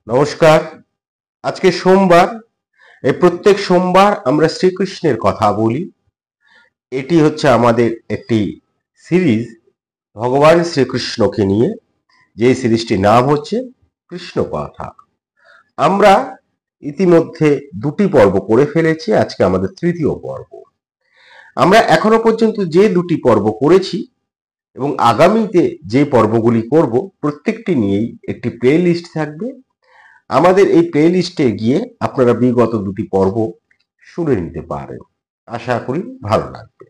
নমস্কার। আজকে সোমবার। এই প্রত্যেক সোমবার আমরা শ্রীকৃষ্ণের কথা বলি। এটি হচ্ছে আমাদের একটি সিরিজ ভগবান শ্রীকৃষ্ণকে নিয়ে, যে সিরিজটির নাম হচ্ছে কৃষ্ণ কথা। আমরা ইতিমধ্যে 2টি পর্ব করে ফেলেছি, আজকে আমাদের 3য় পর্ব। আমরা এখনো পর্যন্ত যে 2টি পর্ব করেছি এবং আগামীতে যে পর্বগুলি করব, প্রত্যেকটি নিয়েই একটি প্লে লিস্ট থাকবে। আমাদের এই প্লে লিস্টে গিয়ে আপনারা বিগত 2টি পর্ব শুনে নিতে পারেন। আশা করি ভালো লাগবে।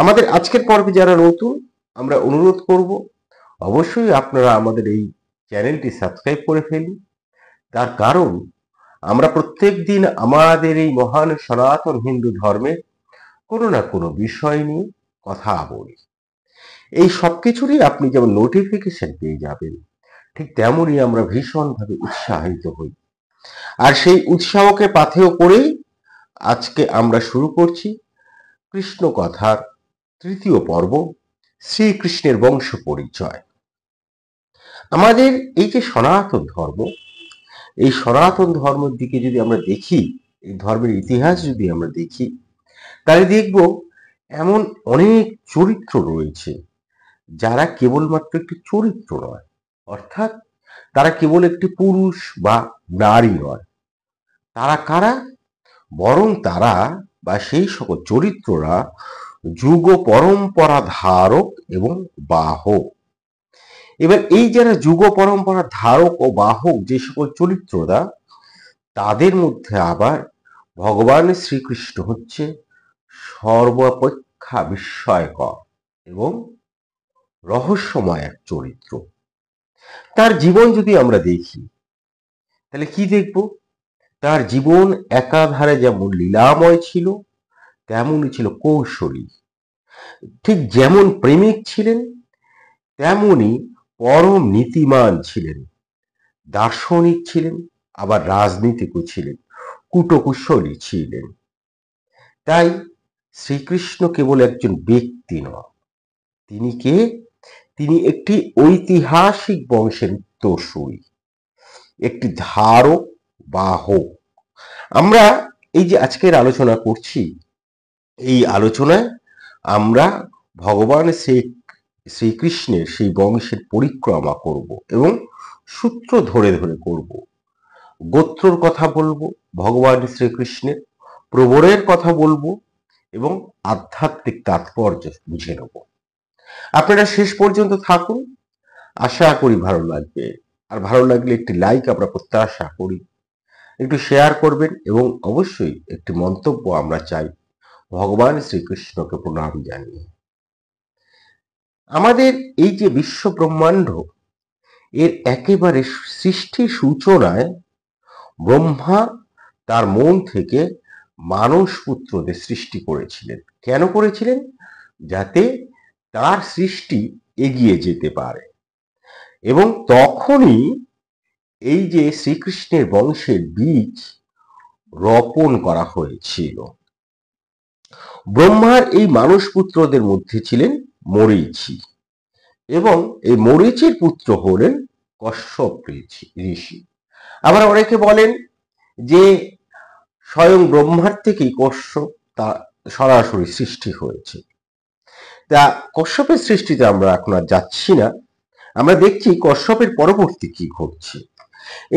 আমাদের আজকের পর্বে যারা নতুন, আমরা অনুরোধ করব অবশ্যই আপনারা আমাদের এই চ্যানেলটি সাবস্ক্রাইব করে ফেলুন। তার কারণ আমরা প্রত্যেক দিন আমাদের এই মহান সনাতন হিন্দু ধর্মের কোনো না কোনো বিষয় নিয়ে কথা বলি। এই সব কিছুরই আপনি যেমন নোটিফিকেশন পেয়ে যাবেন, ঠিক তেমনই আমরা ভীষণভাবে উৎসাহিত হই। আর সেই উৎসাহকে পাথেয় করেই আজকে আমরা শুরু করছি কৃষ্ণ কথার 3য় পর্ব, শ্রীকৃষ্ণের বংশ পরিচয়। আমাদের এই যে সনাতন ধর্ম, এই সনাতন ধর্মের দিকে যদি আমরা দেখি, এই ধর্মের ইতিহাস যদি আমরা দেখি, তাহলে দেখব এমন অনেক চরিত্র রয়েছে যারা কেবলমাত্র একটি চরিত্র নয়, অর্থাৎ তারা কেবল একটি পুরুষ বা নারী নয়। তারা কারা? বরং তারা বা সেই সকল চরিত্ররা যুগ পরম্পরা ধারক এবং বাহক। এবার এই যারা যুগ পরম্পরা ধারক ও বাহক যে সকল চরিত্ররা, তাদের মধ্যে আবার ভগবান শ্রীকৃষ্ণ হচ্ছে সর্বাপেক্ষা বিস্ময়কর এবং রহস্যময় এক চরিত্র। তার জীবন যদি আমরা দেখি, তাহলে কি দেখব? তার জীবন একাধারে যেমন লীলাময় ছিল, তেমনই ছিল কৌশলী। ঠিক যেমন প্রেমিক ছিলেন, তেমনি পরম নীতিমান ছিলেন, দার্শনিক ছিলেন, আবার রাজনীতিকও ছিলেন, কূটকুশলী ছিলেন। তাই শ্রীকৃষ্ণ কেবল একজন ব্যক্তি নয়, তিনি কে? তিনি একটি ঐতিহাসিক বংশের উত্তরসূরি, একটি ধারক বাহক। আমরা এই যে আজকের আলোচনা করছি, এই আলোচনায় আমরা ভগবান শ্রীকৃষ্ণের সেই বংশের পরিক্রমা করব এবং সূত্র ধরে ধরে করব। গোত্রর কথা বলবো, ভগবান শ্রীকৃষ্ণের প্রবরের কথা বলবো এবং আধ্যাত্মিক তাৎপর্য বুঝে নেব। আপনারা শেষ পর্যন্ত থাকুন, আশা করি ভালো লাগবে। আর ভালো লাগলে একটি লাইক আমরা প্রত্যাশা করি, একটু শেয়ার করবেন এবং অবশ্যই একটি মন্তব্য আমরা চাই ভগবান শ্রীকৃষ্ণকে প্রণাম জানিয়ে। আমাদের এই যে বিশ্ব ব্রহ্মাণ্ড, এর একেবারে সৃষ্টির সূচনায় ব্রহ্মা তার মন থেকে মানস পুত্রদের সৃষ্টি করেছিলেন। কেন করেছিলেন? যাতে তার সৃষ্টি এগিয়ে যেতে পারে। এবং তখনই এই যে শ্রীকৃষ্ণের বংশের বীজ রোপণ করা হয়েছিল। ব্রহ্মার এই মানস পুত্রদের মধ্যে ছিলেন মরীচি, এবং এই মরীচির পুত্র হলেন কশ্যপ ঋষি। আবার অনেকে বলেন যে স্বয়ং ব্রহ্মার থেকেই কশ্যপ তা সরাসরি সৃষ্টি হয়েছে। তা কশ্যপের সৃষ্টিতে আমরা এখন আর যাচ্ছি না, আমরা দেখছি কশ্যপের পরবর্তী কি ঘটছে।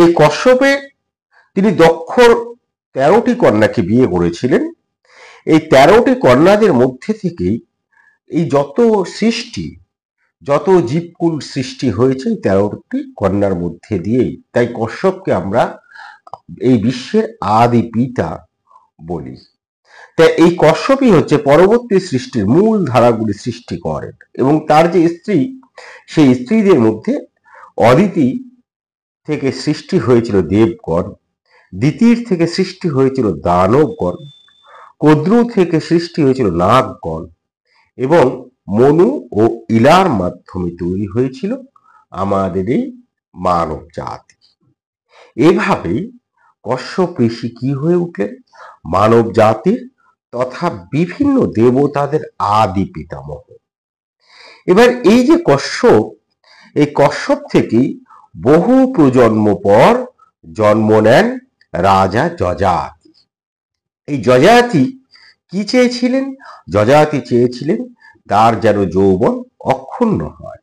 এই কশ্যপের তিনি দক্ষ 13টি কন্যাকে বিয়ে করেছিলেন। এই 13টি কন্যাদের মধ্যে থেকেই এই যত সৃষ্টি, যত জীবকুল সৃষ্টি হয়েছে 13টি কন্যার মধ্যে দিয়েই। তাই কশ্যপকে আমরা এই বিশ্বের আদি পিতা বলি। তাই এই কশ্যপই হচ্ছে পরবর্তী সৃষ্টির মূল ধারাগুলি সৃষ্টি করেন। এবং তার যে স্ত্রী, সেই স্ত্রীদের মধ্যে অদিতি থেকে সৃষ্টি হয়েছিল দেবগণ, দ্বিতীয় থেকে সৃষ্টি হয়েছিল দানবগণ, কদ্রু থেকে সৃষ্টি হয়েছিল নাগগণ, এবং মনু ও ইলার মাধ্যমে তৈরি হয়েছিল আমাদের এই মানব জাতি। এভাবেই কশ্যপ ঋষি কি হয়ে উঠলেন? মানব জাতির তথা বিভিন্ন দেবতাদের আদি পিতামহ। এবার এই যে কশ্যপ, এই কশ্যপ থেকেই বহু প্রজন্ম পর জন্ম নেন রাজা যযাতি। এই যযাতি কি চেয়েছিলেন? যযাতি চেয়েছিলেন তার যেন যৌবন অক্ষুণ্ণ হয়,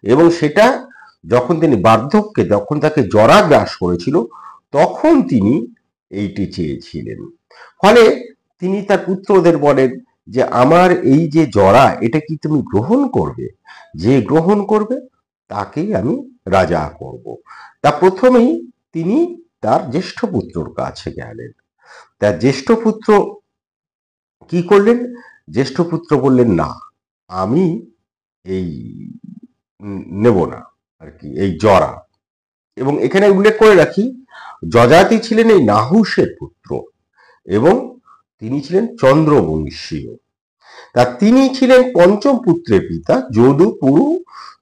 এবং সেটা যখন তিনি বার্ধক্যে, যখন তাকে জরা গ্রাস করেছিল, তখন তিনি এইটি চেয়েছিলেন। ফলে তিনি তার পুত্রদের বলেন যে আমার এই যে জরা, এটা কি তুমি গ্রহণ করবে? যে গ্রহণ করবে তাকেই আমি রাজা করব। তা প্রথমেই তিনি তার জ্যেষ্ঠ পুত্রর কাছে গেলেন। তার জ্যেষ্ঠ পুত্র কি করলেন? জ্যেষ্ঠ পুত্র বললেন, না, আমি এই নেব না আর কি, এই জরা। এবং এখানে উল্লেখ করে রাখি, যযাতি ছিলেন এই নাহুসের পুত্র এবং তিনি ছিলেন চন্দ্রবংশীয়। তা তিনি ছিলেন পঞ্চম পুত্রের পিতা, যদু, পুরু,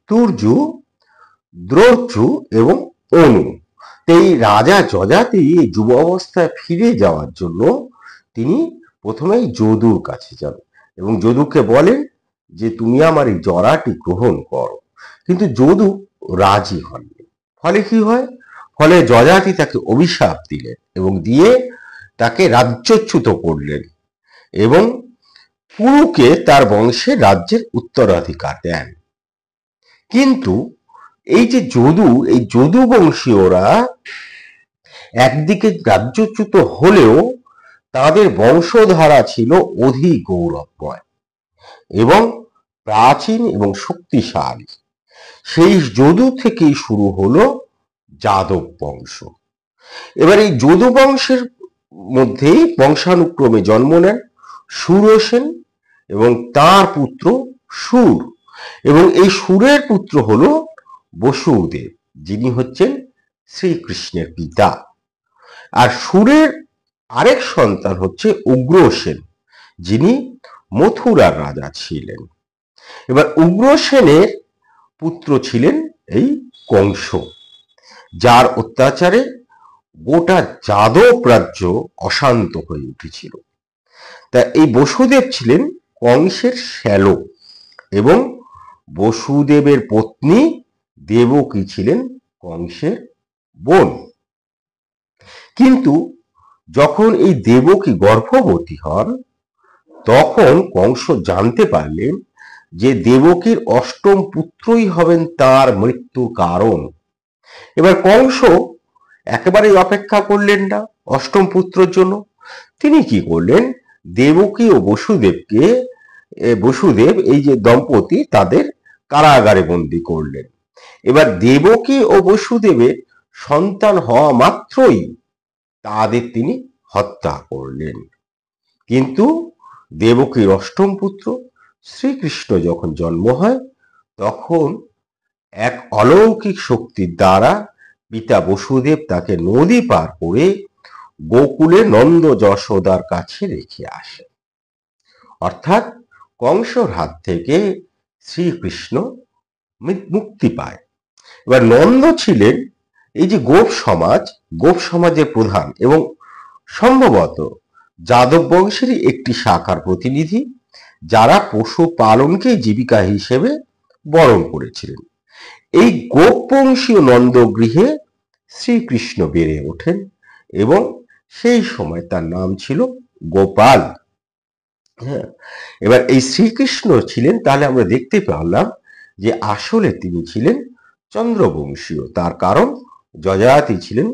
তুর্যু, দ্রোর্চু এবং অনু। এই রাজা যযাতি যুব অবস্থায় ফিরে যাওয়ার জন্য তিনি প্রথমেই যদুর কাছে যান এবং যদুকে বলেন যে তুমি আমার এই জরাটি গ্রহণ করো। কিন্তু যদু রাজি হননি। ফলে কি হয়? ফলে যযাতি তাকে অভিশাপ দিলেন এবং দিয়ে তাকে রাজ্যচ্যুত করলেন এবং পুরুকে তার বংশে রাজ্যের উত্তরাধিকার দেন। কিন্তু এই যে যদু, এই যদু বংশীয়রা একদিকে রাজ্যচ্যুত হলেও তাদের বংশধারা ছিল অধিক গৌরবময় এবং প্রাচীন এবং শক্তিশালী। সেই যদু থেকেই শুরু হলো যাদব বংশ। এবার এই যদু বংশের মধ্যেই বংশানুক্রমে জন্ম নেন সুরসেন এবং তার পুত্র সুর, এবং এই সুরের পুত্র হলো বসুদেব, যিনি হচ্ছেন শ্রীকৃষ্ণের পিতা। আর সুরের আরেক সন্তান হচ্ছে উগ্রসেন, যিনি মথুরার রাজা ছিলেন। এবার উগ্রসেনের পুত্র ছিলেন এই কংস, যার অত্যাচারে গোটা যাদব রাজ্য অশান্ত হয়ে উঠেছিল। তা এই বসুদেব ছিলেন কংসের শ্যালক এবং বসুদেবের পত্নী দেবকী ছিলেন কংসের বোন। কিন্তু যখন এই দেবকী গর্ভবতী হন, তখন কংস জানতে পারলেন যে দেবকীর অষ্টম পুত্রই হবেন তার মৃত্যুর কারণ। এবার কংস একেবারেই অপেক্ষা করলেন না অষ্টম পুত্রের জন্য। তিনি কি করলেন? দেবকী ও বসুদেব এই যে দম্পতি, তাদের কারাগারে বন্দী করলেন। এবার দেবকী ও বসুদেবের সন্তান হওয়া মাত্রই তাদের তিনি হত্যা করলেন। কিন্তু দেবকীর অষ্টম পুত্র শ্রীকৃষ্ণ যখন জন্ম হয়, তখন এক অলৌকিক শক্তির দ্বারা পিতা বসুদেব তাকে নদী পার করে গোকুলে নন্দ যশোদার কাছে রেখে আসে। অর্থাৎ কংসর হাত থেকে শ্রীকৃষ্ণ মুক্তি পায়। এবার নন্দ ছিলেন এই যে গোপ সমাজের প্রধান এবং সম্ভবত যাদব বংশেরই একটি শাখার প্রতিনিধি, যারা পশু পালনকে জীবিকা হিসেবে বরণ করেছিলেন। এই গোপ বংশীয় নন্দগৃহে শ্রীকৃষ্ণ বেড়ে ওঠেন এবং সেই সময় তার নাম ছিল গোপাল। হ্যাঁ, এবার এই শ্রীকৃষ্ণ ছিলেন, তাহলে আমরা দেখতে পেলাম যে আসলে তিনি ছিলেন চন্দ্রবংশীয়। তার কারণ যযাতি ছিলেন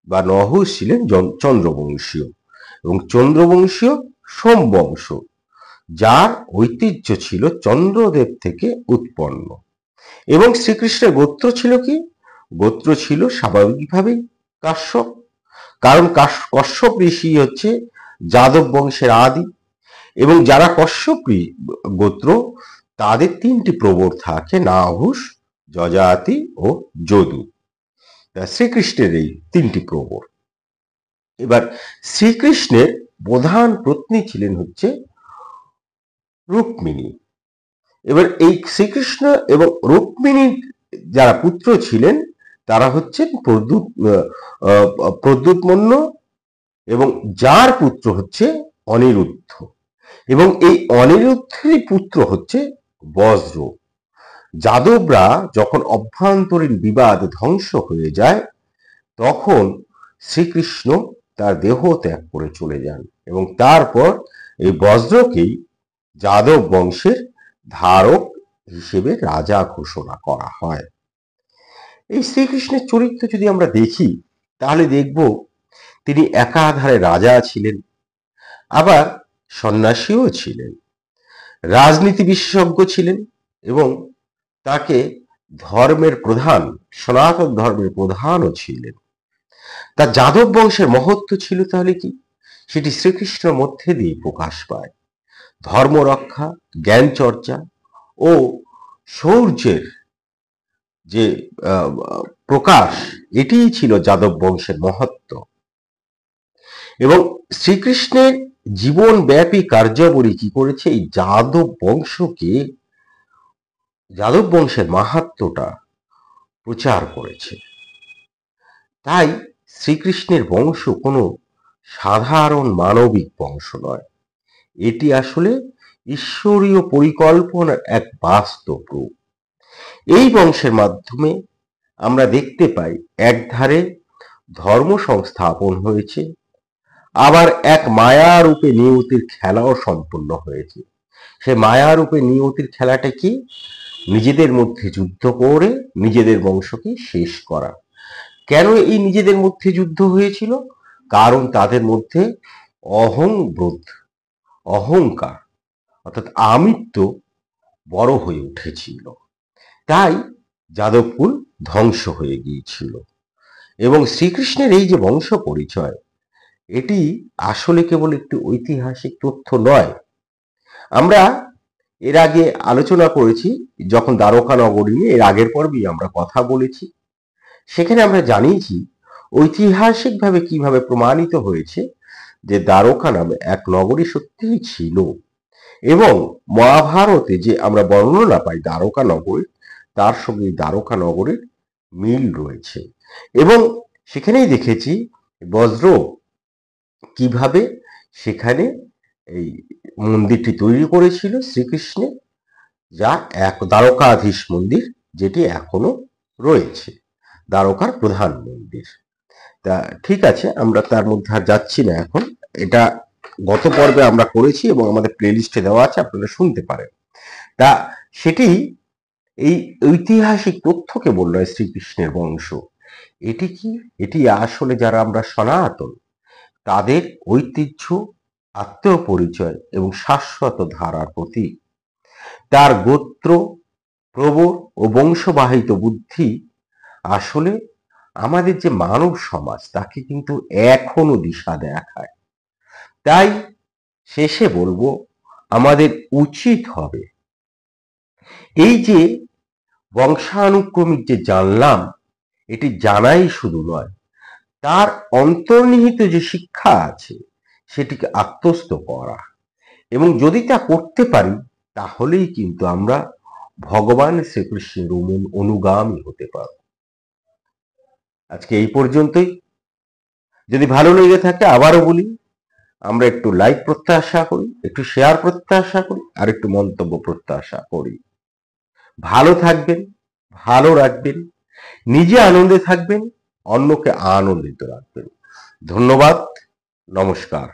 বা নহুষ ছিলেন চন্দ্রবংশীয় এবং চন্দ্রবংশীয় সোমবংশ, যার ঐতিহ্য ছিল চন্দ্রদেব থেকে উৎপন্ন। এবং শ্রীকৃষ্ণের গোত্র ছিল কি? গোত্র ছিল স্বাভাবিকভাবেই কাশ্যপ, কারণ কশ্যপ ঋষি হচ্ছে যাদব বংশের আদি। এবং যারা কশ্যপ গোত্র, তাদের তিনটি প্রবর থাকে, নাহুষ, যযাতি ও যদু। শ্রীকৃষ্ণের এই তিনটি প্রবর। এবার শ্রীকৃষ্ণের প্রধান পত্নী ছিলেন হচ্ছে রুক্মিণী। এবার এই শ্রীকৃষ্ণ এবং রুক্মিণীর যারা পুত্র ছিলেন, তারা হচ্ছেন প্রদ্যুৎমন্য এবং যার পুত্র হচ্ছে অনিরুদ্ধ, এবং এই অনিরুদ্ধেরই পুত্র হচ্ছে বজ্র। যাদবরা যখন অভ্যন্তরীণ বিবাদ ধ্বংস হয়ে যায়, তখন শ্রীকৃষ্ণ তার দেহ ত্যাগ করে চলে যান এবং তারপর এই বজ্রকেই যাদব বংশের ধারক হিসেবে রাজা ঘোষণা করা হয়। এই শ্রীকৃষ্ণের চরিত্র যদি আমরা দেখি তাহলে দেখব তিনি একাধারে রাজা ছিলেন, আবার সন্ন্যাসীও ছিলেন, রাজনীতি বিশেষজ্ঞ ছিলেন এবং তাকে ধর্মের প্রধান, সনাতন ধর্মের প্রধানও ছিলেন। তার যাদব বংশের মহত্ব ছিল তাহলে কি? সেটি শ্রীকৃষ্ণের মধ্যে দিয়ে প্রকাশ পায়। ধর্ম রক্ষা, জ্ঞান চর্চা ও শৌর্যের যে প্রকাশ, এটিই ছিল যাদব বংশের মহত্ব। এবং শ্রীকৃষ্ণের জীবনব্যাপী কার্যাবলী কি করেছে? এই যাদব বংশকে, যাদব বংশের মাহাত্ম্যটা প্রচার করেছে। তাই শ্রীকৃষ্ণের বংশ কোনো সাধারণ মানবিক বংশ নয়, এটি আসলে ঈশ্বরীয় পরিকল্পনার এক বাস্তব রূপ। এই বংশের মাধ্যমে আমরা দেখতে পাই একধারে ধর্ম সংস্থাপন হয়েছে, আবার এক মায়ারূপে নিয়তির খেলাও সম্পন্ন হয়েছে। সে মায়ারূপে নিয়তির খেলাটা কি? নিজেদের মধ্যে যুদ্ধ করে নিজেদের বংশকে শেষ করা। কেন এই নিজেদের মধ্যে যুদ্ধ হয়েছিল? কারণ তাদের মধ্যে অহংবোধ, অহংকার অর্থাৎ আমিত্ব বড় হয়ে উঠেছিল। তাই যাদবকুল ধ্বংস হয়ে গিয়েছিল। এবং শ্রীকৃষ্ণের এই যে বংশ পরিচয়, এটি আসলে কেবল একটি ঐতিহাসিক তথ্য নয়। আমরা এর আগে আলোচনা করেছি, যখন দ্বারকা নগরী নিয়ে এর আগের পর্বেই আমরা কথা বলেছি। সেখানে আমরা জানিয়েছি ঐতিহাসিকভাবে কিভাবে প্রমাণিত হয়েছে যে দ্বারকা নামে এক নগরী সত্যিই ছিল। এবং মহাভারতে যে আমরা বর্ণনা পাই দ্বারকা নগরীর, তার সঙ্গে দ্বারকা নগরীর মিল রয়েছে। এবং সেখানেই দেখেছি বজ্র কিভাবে সেখানে এই মন্দিরটি তৈরি করেছিল শ্রীকৃষ্ণের, যা এক দ্বারকাধীশ মন্দির, যেটি এখনো রয়েছে, দ্বারকার প্রধান মন্দির। তা ঠিক আছে, আমরা তার মধ্যে আর যাচ্ছি না এখন। এটা গত পর্বে আমরা করেছি এবং আমাদের প্লেলিস্টে দেওয়া আছে, আপনারা শুনতে পারেন। তা সেটি এই ঐতিহাসিক তথ্যকে বলল শ্রীকৃষ্ণের বংশ। এটি কি? এটি আসলে যারা আমরা সনাতন, তাদের ঐতিহ্য, আত্মপরিচয় এবং শাশ্বত ধারার প্রতীক। তার গোত্র, প্রবর ও বংশবাহিত বুদ্ধি আসলে আমাদের যে মানব সমাজ, তাকে কিন্তু এখনো দিশা দেখায়। তাই শেষে বলবো, আমাদের উচিত হবে এই যে বংশানুক্রমিক যে জানলাম, এটি জানাই শুধু নয়, তার অন্তর্নিহিত যে শিক্ষা আছে সেটিকে আত্মস্থ করা। এবং যদি তা করতে পারি, তাহলেই কিন্তু আমরা ভগবান শ্রীকৃষ্ণের অনুগামী হতে পারব। আজকে এই পর্যন্তই। যদি ভালো লেগে থাকে, আবারও বলি, আমরা একটু লাইক প্রত্যাশা করি, একটু শেয়ার প্রত্যাশা করি, আর একটু মন্তব্য প্রত্যাশা করি। ভালো থাকবেন, ভালো রাখবেন, নিজে আনন্দে থাকবেন, অন্যকে আনন্দিত রাখবেন। ধন্যবাদ, নমস্কার।